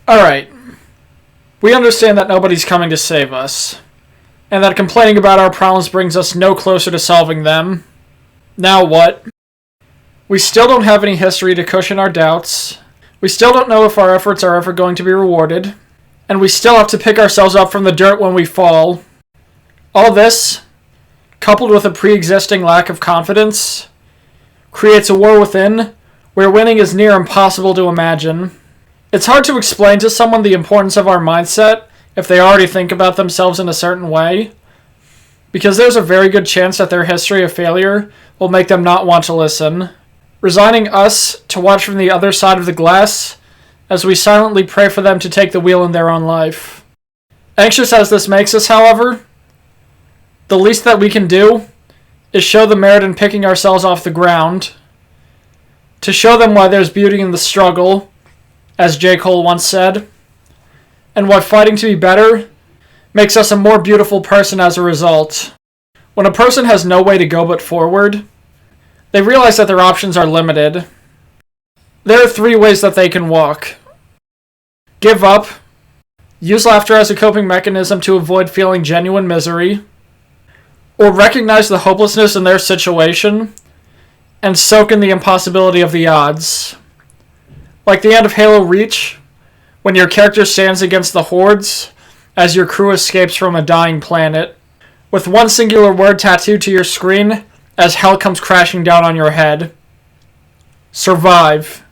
Alright. We understand that nobody's coming to save us, and that complaining about our problems brings us no closer to solving them. Now what? We still don't have any history to cushion our doubts. We still don't know if our efforts are ever going to be rewarded. And we still have to pick ourselves up from the dirt when we fall. All this, coupled with a pre-existing lack of confidence, creates a war within where winning is near impossible to imagine. It's hard to explain to someone the importance of our mindset if they already think about themselves in a certain way, because there's a very good chance that their history of failure will make them not want to listen, resigning us to watch from the other side of the glass as we silently pray for them to take the wheel in their own life. Anxious as this makes us, however, the least that we can do is show the merit in picking ourselves off the ground, to show them why there's beauty in the struggle, as J. Cole once said, and why fighting to be better makes us a more beautiful person as a result. When a person has no way to go but forward, they realize that their options are limited. There are 3 ways that they can walk. Give up, use laughter as a coping mechanism to avoid feeling genuine misery, or recognize the hopelessness in their situation and soak in the impossibility of the odds. Like the end of Halo Reach, when your character stands against the hordes as your crew escapes from a dying planet, with one singular word tattooed to your screen as hell comes crashing down on your head. Survive.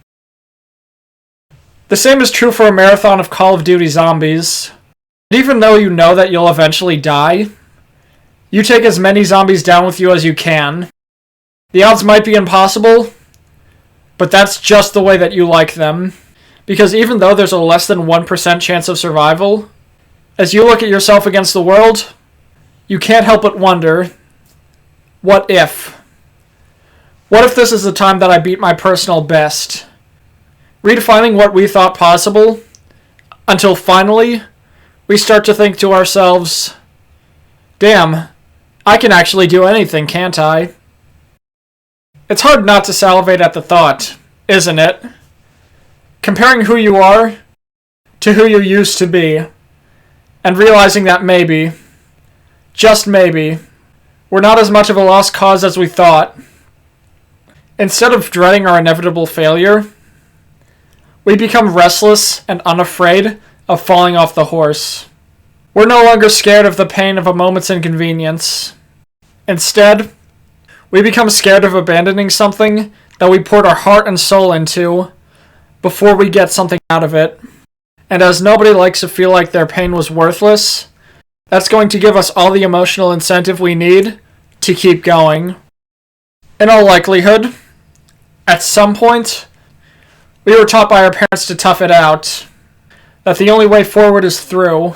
The same is true for a marathon of Call of Duty Zombies. Even though you know that you'll eventually die, you take as many zombies down with you as you can. The odds might be impossible, but that's just the way that you like them. Because even though there's a less than 1% chance of survival, as you look at yourself against the world, you can't help but wonder, what if? What if this is the time that I beat my personal best? Redefining what we thought possible, until finally, we start to think to ourselves, damn, I can actually do anything, can't I? It's hard not to salivate at the thought, isn't it? Comparing who you are to who you used to be, and realizing that maybe, just maybe, we're not as much of a lost cause as we thought. Instead of dreading our inevitable failure, we become restless and unafraid of falling off the horse. We're no longer scared of the pain of a moment's inconvenience. Instead, we become scared of abandoning something that we poured our heart and soul into before we get something out of it. And as nobody likes to feel like their pain was worthless, that's going to give us all the emotional incentive we need to keep going. In all likelihood, at some point, we were taught by our parents to tough it out, that the only way forward is through.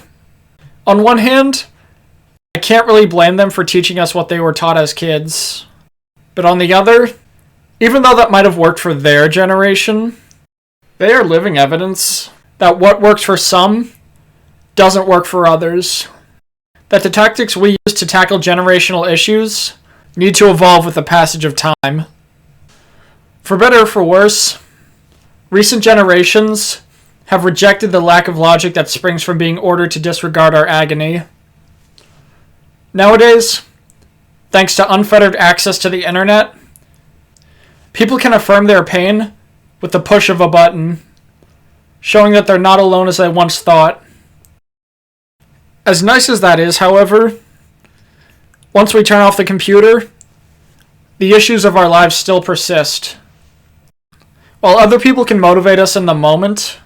On one hand, I can't really blame them for teaching us what they were taught as kids. But on the other, even though that might have worked for their generation, they are living evidence that what works for some doesn't work for others. That the tactics we use to tackle generational issues need to evolve with the passage of time. For better or for worse, recent generations have rejected the lack of logic that springs from being ordered to disregard our agony. Nowadays, thanks to unfettered access to the internet, people can affirm their pain with the push of a button, showing that they're not alone as they once thought. As nice as that is, however, once we turn off the computer, the issues of our lives still persist. While other people can motivate us in the moment,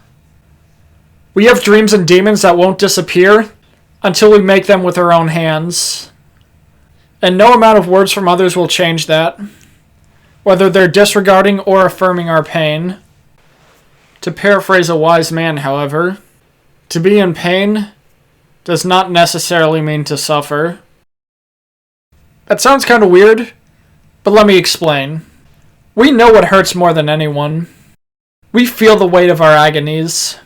we have dreams and demons that won't disappear until we make them with our own hands. And no amount of words from others will change that, whether they're disregarding or affirming our pain. To paraphrase a wise man, however, to be in pain does not necessarily mean to suffer. That sounds kind of weird, but let me explain. We know what hurts more than anyone. We feel the weight of our agonies.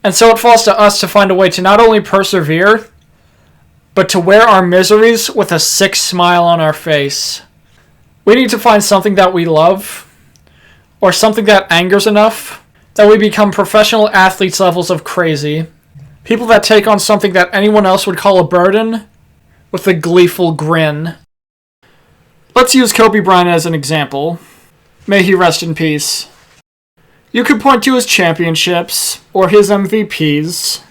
And so it falls to us to find a way to not only persevere, but to wear our miseries with a sick smile on our face. We need to find something that we love, or something that angers enough that we become professional athletes levels of crazy. People that take on something that anyone else would call a burden with a gleeful grin. Let's use Kobe Bryant as an example. May he rest in peace. You could point to his championships or his MVPs,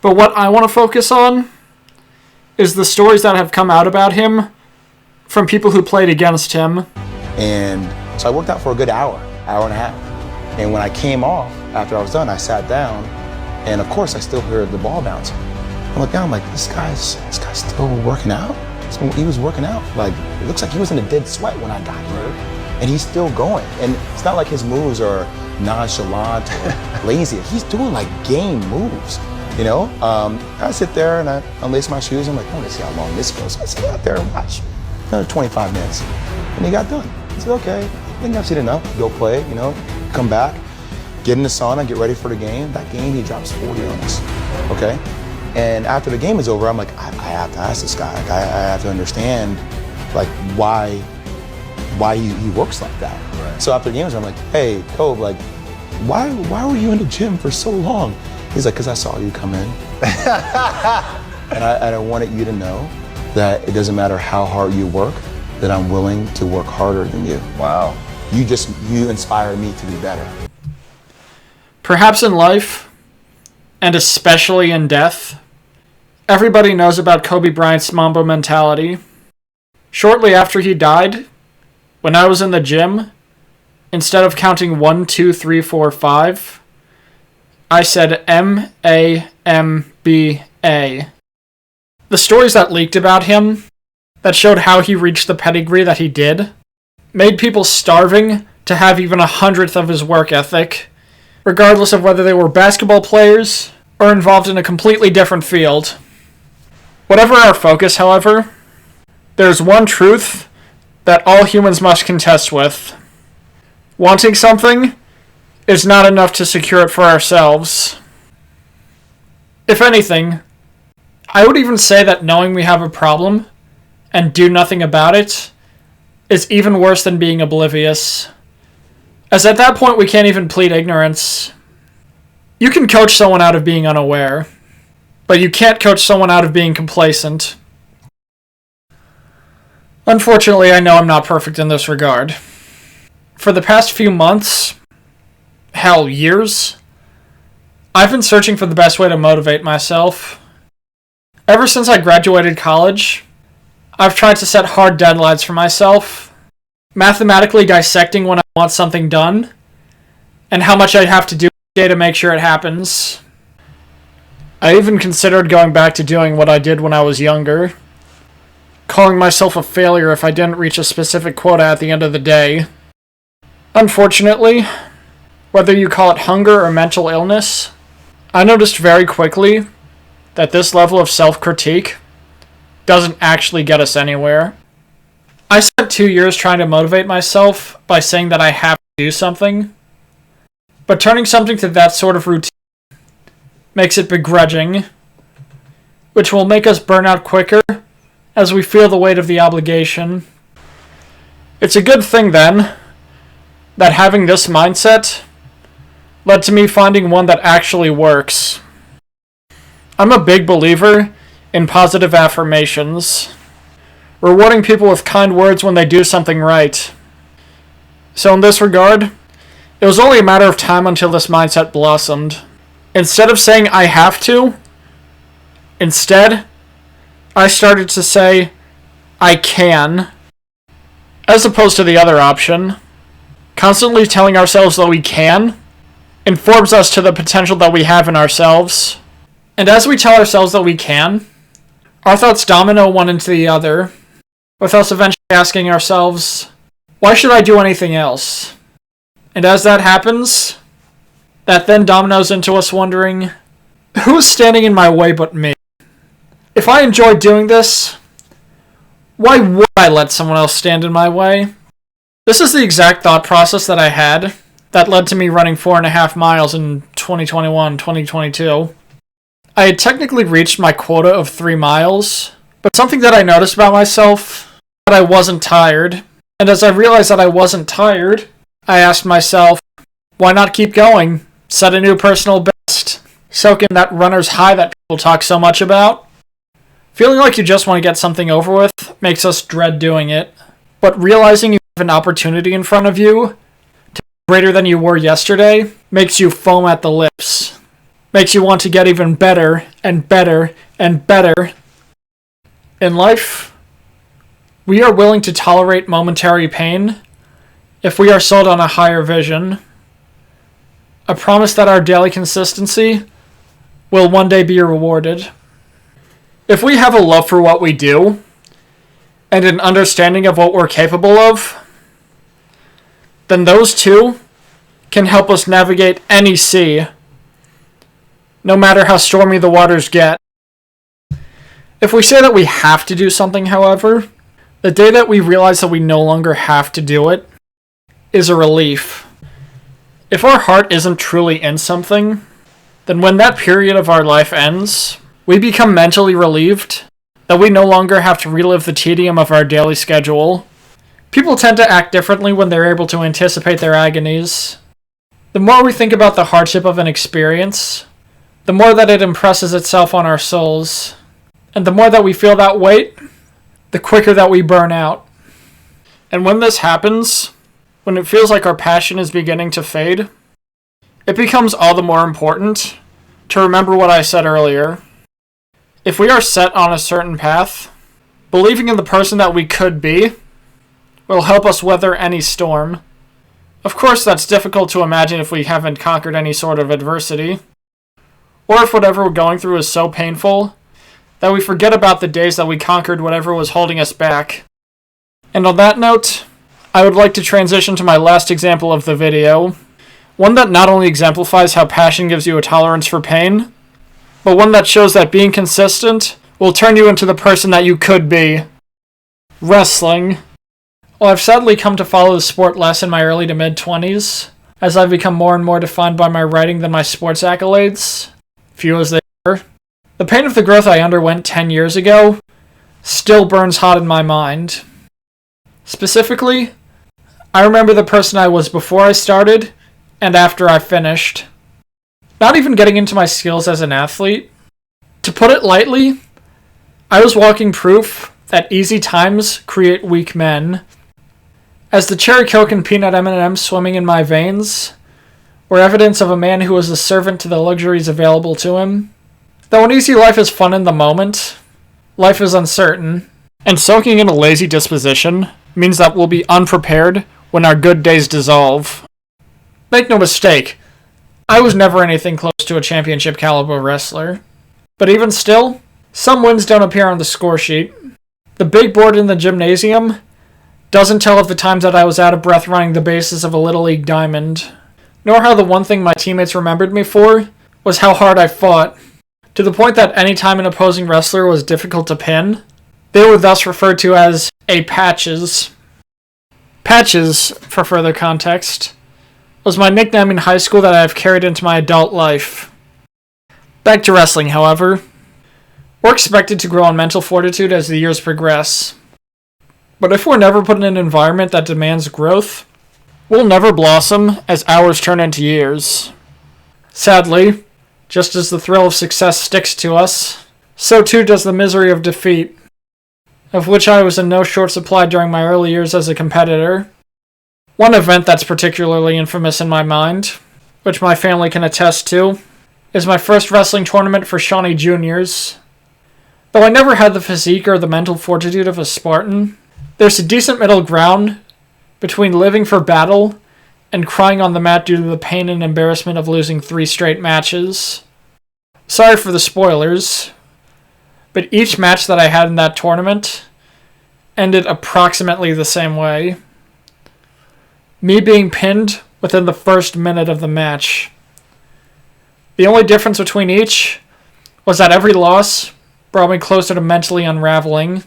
but what I want to focus on is the stories that have come out about him from people who played against him. And so I worked out for a good hour and a half. And when I came off, after I was done, I sat down, and of course I still heard the ball bouncing. I looked down, I'm like, this guy's still working out? So he was working out. Like, it looks like he was in a dead sweat when I got here. And he's still going. And it's not like his moves are nonchalant, lazy. He's doing like game moves, you know? I sit there and I unlace my shoes. I'm like, I want to see how long this goes. So I sit out there and watch another 25 minutes. And he got done. I said, okay, I think I've seen enough. Go play, you know, come back, get in the sauna, get ready for the game. That game, he drops 40 on us, okay? And after the game is over, I'm like, I have to ask this guy. Like, I have to understand, like, why he works like that. Right. So after the game is over, I'm like, hey, Kobe, like, why were you in the gym for so long? He's like, because I saw you come in. and I wanted you to know that it doesn't matter how hard you work, that I'm willing to work harder than you. Wow. You inspire me to be better. Perhaps in life, and especially in death, everybody knows about Kobe Bryant's Mamba mentality. Shortly after he died, when I was in the gym, instead of counting 1, 2, 3, 4, 5, I said M-A-M-B-A. The stories that leaked about him, that showed how he reached the pedigree that he did, made people starving to have even 100th of his work ethic, regardless of whether they were basketball players or involved in a completely different field. Whatever our focus, however, there's one truth that all humans must contest with. Wanting something is not enough to secure it for ourselves. If anything, I would even say that knowing we have a problem and do nothing about it is even worse than being oblivious, as at that point we can't even plead ignorance. You can coach someone out of being unaware, but you can't coach someone out of being complacent. Unfortunately, I know I'm not perfect in this regard. For the past few months, hell, years, I've been searching for the best way to motivate myself. Ever since I graduated college, I've tried to set hard deadlines for myself, mathematically dissecting when I want something done, and how much I have to do each day to make sure it happens. I even considered going back to doing what I did when I was younger, calling myself a failure if I didn't reach a specific quota at the end of the day. Unfortunately, whether you call it hunger or mental illness, I noticed very quickly that this level of self-critique doesn't actually get us anywhere. I spent 2 years trying to motivate myself by saying that I have to do something, but turning something to that sort of routine makes it begrudging, which will make us burn out quicker as we feel the weight of the obligation. It's a good thing, then, that having this mindset led to me finding one that actually works. I'm a big believer in positive affirmations, rewarding people with kind words when they do something right. So in this regard, it was only a matter of time until this mindset blossomed. Instead of saying I have to, instead, I started to say I can, as opposed to the other option. Constantly telling ourselves that we can informs us to the potential that we have in ourselves. And as we tell ourselves that we can, our thoughts domino one into the other, with us eventually asking ourselves, why should I do anything else? And as that happens, that then dominoes into us wondering, who is standing in my way but me? If I enjoy doing this, why would I let someone else stand in my way? This is the exact thought process that I had that led to me running 4.5 miles in 2021-2022. I had technically reached my quota of 3 miles, but something that I noticed about myself, that I wasn't tired. And as I realized that I wasn't tired, I asked myself, why not keep going? set a new personal best, soak in that runner's high that people talk so much about. Feeling like you just want to get something over with makes us dread doing it, but realizing you have an opportunity in front of you to be greater than you were yesterday makes you foam at the lips, makes you want to get even better and better and better. In life, we are willing to tolerate momentary pain if we are sold on a higher vision, a promise that our daily consistency will one day be rewarded. If we have a love for what we do, and an understanding of what we're capable of, then those two can help us navigate any sea, no matter how stormy the waters get. If we say that we have to do something, however, the day that we realize that we no longer have to do it is a relief. If our heart isn't truly in something, then when that period of our life ends, we become mentally relieved that we no longer have to relive the tedium of our daily schedule. People tend to act differently when they're able to anticipate their agonies. The more we think about the hardship of an experience, the more that it impresses itself on our souls. And the more that we feel that weight, the quicker that we burn out. And when this happens, when it feels like our passion is beginning to fade, it becomes all the more important to remember what I said earlier. If we are set on a certain path, believing in the person that we could be will help us weather any storm. Of course, that's difficult to imagine if we haven't conquered any sort of adversity, or if whatever we're going through is so painful that we forget about the days that we conquered whatever was holding us back. And on that note, I would like to transition to my last example of the video, one that not only exemplifies how passion gives you a tolerance for pain, but one that shows that being consistent will turn you into the person that you could be. Wrestling. Well, I've sadly come to follow the sport less in my early to mid-20s, as I've become more and more defined by my writing than my sports accolades, few as they were. The pain of the growth I underwent 10 years ago still burns hot in my mind. Specifically, I remember the person I was before I started and after I finished. Not even getting into my skills as an athlete. To put it lightly, I was walking proof that easy times create weak men. As the cherry coke and peanut M&Ms swimming in my veins were evidence of a man who was a servant to the luxuries available to him. Though an easy life is fun in the moment, life is uncertain, and soaking in a lazy disposition means that we'll be unprepared when our good days dissolve. Make no mistake, I was never anything close to a championship caliber wrestler. But even still, some wins don't appear on the score sheet. The big board in the gymnasium doesn't tell of the times that I was out of breath running the bases of a Little League diamond, nor how the one thing my teammates remembered me for was how hard I fought, to the point that any time an opposing wrestler was difficult to pin, they were thus referred to as a patches. Patches, for further context, was my nickname in high school that I have carried into my adult life. Back to wrestling, however. We're expected to grow in mental fortitude as the years progress. But if we're never put in an environment that demands growth, we'll never blossom as hours turn into years. Sadly, just as the thrill of success sticks to us, so too does the misery of defeat, of which I was in no short supply during my early years as a competitor. One event that's particularly infamous in my mind, which my family can attest to, is my first wrestling tournament for Shawnee Juniors. Though I never had the physique or the mental fortitude of a Spartan, there's a decent middle ground between living for battle and crying on the mat due to the pain and embarrassment of losing 3 straight matches. Sorry for the spoilers, but each match that I had in that tournament ended approximately the same way. Me being pinned within the first minute of the match. The only difference between each was that every loss brought me closer to mentally unraveling.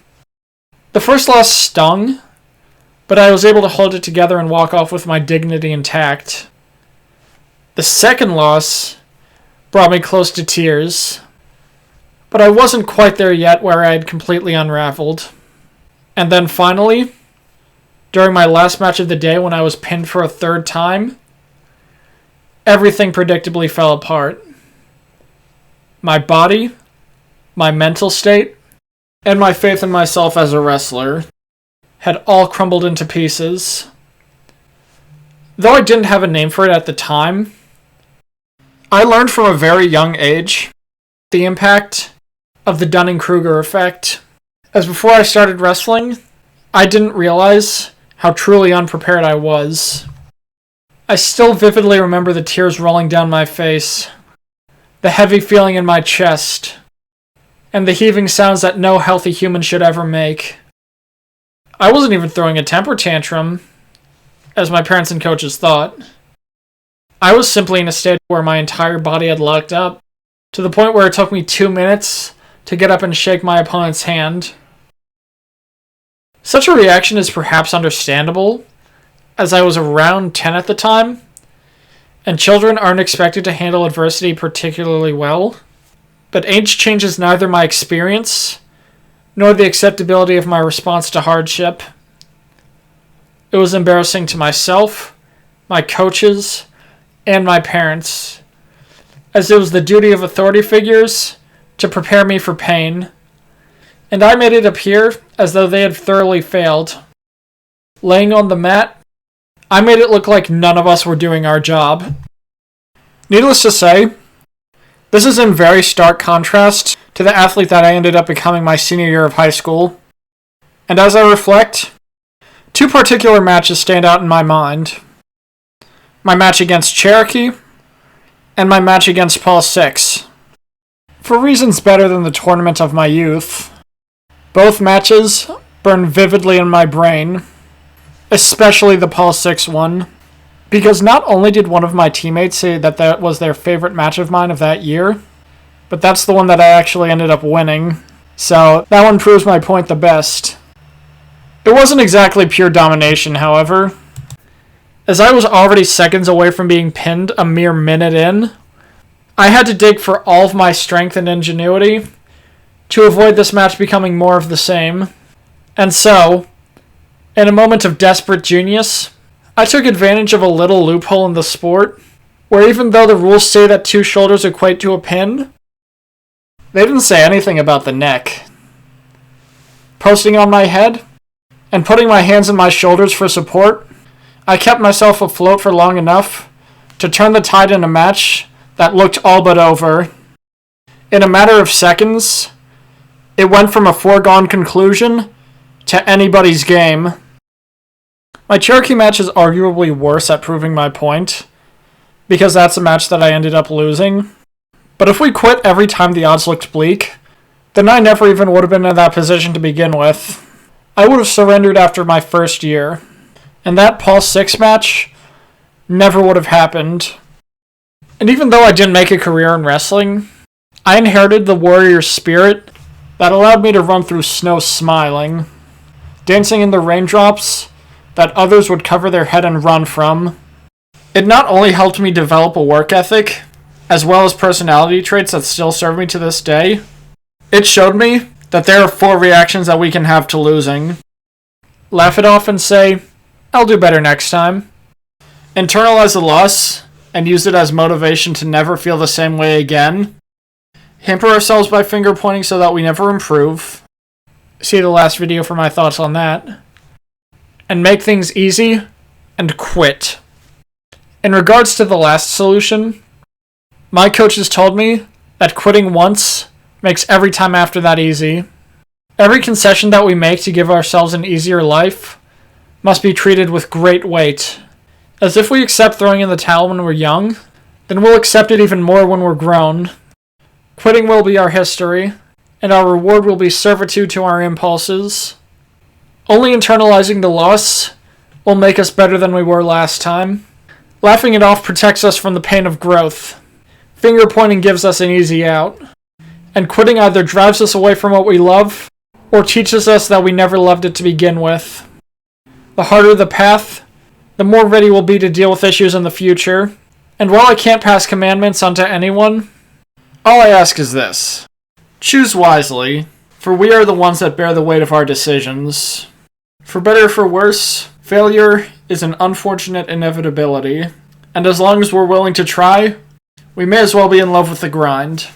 The first loss stung, but I was able to hold it together and walk off with my dignity intact. The second loss brought me close to tears, but I wasn't quite there yet where I had completely unraveled. And then finally, during my last match of the day when I was pinned for a third time, everything predictably fell apart. My body, my mental state, and my faith in myself as a wrestler had all crumbled into pieces. Though I didn't have a name for it at the time, I learned from a very young age the impact of the Dunning-Kruger effect. As before I started wrestling, I didn't realize how truly unprepared I was. I still vividly remember the tears rolling down my face, the heavy feeling in my chest, and the heaving sounds that no healthy human should ever make. I wasn't even throwing a temper tantrum, as my parents and coaches thought. I was simply in a state where my entire body had locked up, to the point where it took me 2 minutes to get up and shake my opponent's hand. Such a reaction is perhaps understandable, as I was around 10 at the time, and children aren't expected to handle adversity particularly well, but age changes neither my experience nor the acceptability of my response to hardship. It was embarrassing to myself, my coaches, and my parents, as it was the duty of authority figures to prepare me for pain, and I made it appear as though they had thoroughly failed. Laying on the mat, I made it look like none of us were doing our job. Needless to say, this is in very stark contrast to the athlete that I ended up becoming my senior year of high school. And as I reflect, 2 particular matches stand out in my mind. My match against Cherokee, and my match against Paul 6. For reasons better than the tournament of my youth, both matches burn vividly in my brain, especially the Paul 6 one, because not only did one of my teammates say that that was their favorite match of mine of that year, but that's the one that I actually ended up winning, so that one proves my point the best. It wasn't exactly pure domination, however, as I was already seconds away from being pinned a mere minute in. I had to dig for all of my strength and ingenuity to avoid this match becoming more of the same. And so, in a moment of desperate genius, I took advantage of a little loophole in the sport, where even though the rules say that 2 shoulders equate to a pin, they didn't say anything about the neck. Posting on my head, and putting my hands on my shoulders for support, I kept myself afloat for long enough to turn the tide in a match that looked all but over. In a matter of seconds, it went from a foregone conclusion to anybody's game. My Cherokee match is arguably worse at proving my point, because that's a match that I ended up losing. But if we quit every time the odds looked bleak, then I never even would have been in that position to begin with. I would have surrendered after my first year, and that Paul 6 match never would have happened. And even though I didn't make a career in wrestling, I inherited the warrior spirit that allowed me to run through snow smiling, dancing in the raindrops that others would cover their head and run from. It not only helped me develop a work ethic, as well as personality traits that still serve me to this day, it showed me that there are 4 reactions that we can have to losing. Laugh it off and say, I'll do better next time. Internalize the loss and use it as motivation to never feel the same way again. Hamper ourselves by finger pointing so that we never improve. See the last video for my thoughts on that. And make things easy and quit. In regards to the last solution, my coaches told me that quitting once makes every time after that easy. Every concession that we make to give ourselves an easier life must be treated with great weight. As if we accept throwing in the towel when we're young, then we'll accept it even more when we're grown. Quitting will be our history, and our reward will be servitude to our impulses. Only internalizing the loss will make us better than we were last time. Laughing it off protects us from the pain of growth. Finger pointing gives us an easy out. And quitting either drives us away from what we love, or teaches us that we never loved it to begin with. The harder the path, the more ready we'll be to deal with issues in the future. And while I can't pass commandments onto anyone, all I ask is this. Choose wisely, for we are the ones that bear the weight of our decisions. For better or for worse, failure is an unfortunate inevitability. And as long as we're willing to try, we may as well be in love with the grind.